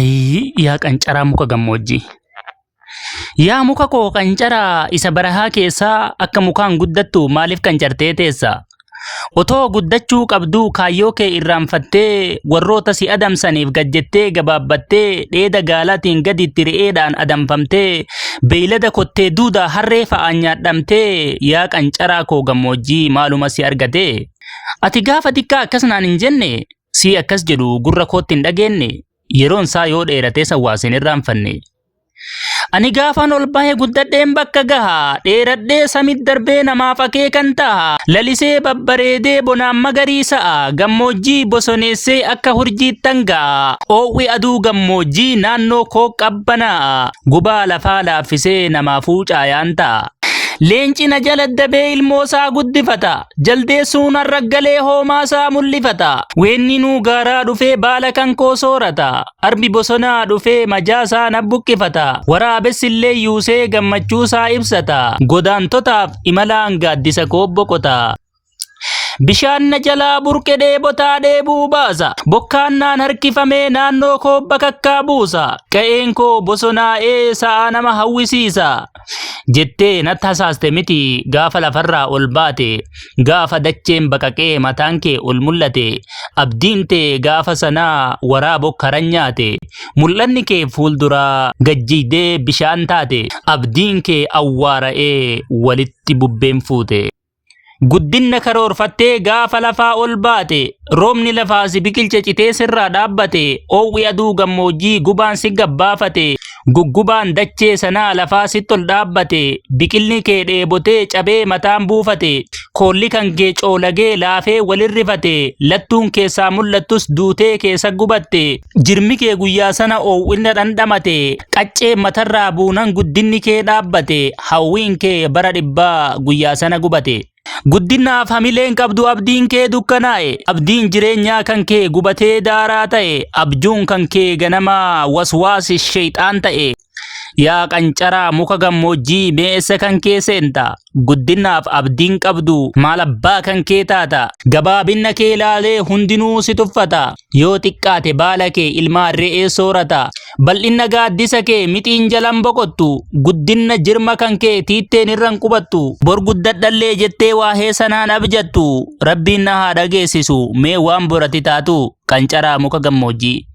Ay, yaa qancaraa muka gammoojjii. Yaa muka koo qancaraa isa barahaa keessaa akka mukaan guddattu maaliif qancartee teessa? Otoo guddachuu qabduu kaayyoo kee irraanfattee warroota si adamsaniif gajjettee gabaabbattee dheeda gaalaatiin gaditti re'eedhaan adamfamtee beeylada kottee duudaa harree fa'aan nyaadhamtee yaa qancaraa koo gammoojjii maaluma si argate? Ati gaafa xiqqaa akkas naan hin jenne si akkas jedhu gurra kootti hin dhageenye yeroon isaa yoo dheeratee sawwaasin irraanfanne. Ani gaafan ol bahee guddadheen bakka gahaa dheeradhee samit darbee namaaf akeekan ta'a lalisee babbareedee bonaan magariisa'a gammoojjii bosoneessee akka hurjiittan ga'a oowwi aduu gammoojjii naannoo koo qabbanaa'a gubaa lafaa laaffisee namaafuu caayaan ta'a. Leenci na jala dabee ilmoosaa guddifata jaldeessuun arraggalee hoomaasaa mul'ifata weenninuu gaaraa dhufee baala kan koo soorata arbi bosonaa dhufee majaasaa na buqqifata waraabessillee yuusee gammachuusaa ibsata godaantotaaf imalaan gaaddisa koo boqota. Bishaan na jalaa burqe dheebotaa dheebuu baasa bokkaan naan harkifamee naannoo koo bakakkaa buusa qa'een koo bosonaa'ee sa'a nama hawwisiisa jettee natti hasaaste miti gaafa lafarraa ol baate gaafa dacheen baqaqee mataan kee ol mul'ate abdiin tee gaafa sanaa waraaboo karan nyaate mul'anni kee fuulduraa gajjiidee bishaan taate abdiin kee awwaara'ee walitti bubbeen fuute. Guddinna karoorfattee gaafa lafaa ol baate roobni lafaa si biqilche citee sirraa dhaabbate oowwi aduu gammoojjii gubaan si gabbaafate guggubaan dachee sanaa lafaa sitti ol dhaabbate biqilni kee dheebotee cabee mataan buufate koolli kan kee coolagee laafee walirrifate lattuun keessaa mul'attus duutee keessa gubatte jirmi kee guyyaa sana oowwinna dhandhamate qaccee matarraa buunan guddinni kee dhaabbate hawwiin kee bara dhibbaa guyyaa sana gubate. Guddinaaf hamileen qabdu abdiin kee dukkanaa'e abdiin jireenyaa kan kee gubatee daaraa ta'e abjuun kan kee ganamaa waswaasi sheexaan ta'e. Yaa qancaraa muka gammoojjii meessa kan kee seenta guddinaaf abdiin qabdu maal abbaa kan kee taata gabaabinna kee laalee hundinuu si tuffata yoo xiqqaate baala kee ilmaan re'ee soorata bal'inna gaaddisa kee mixiin jalan boqottu guddinna jirma kan kee tiitteen irran qubattu bor guddadhallee jettee waahee sanaan abjattu rabbiin na haa dhageessisu mee waan borati taatu qancaraa muka gammoojjii.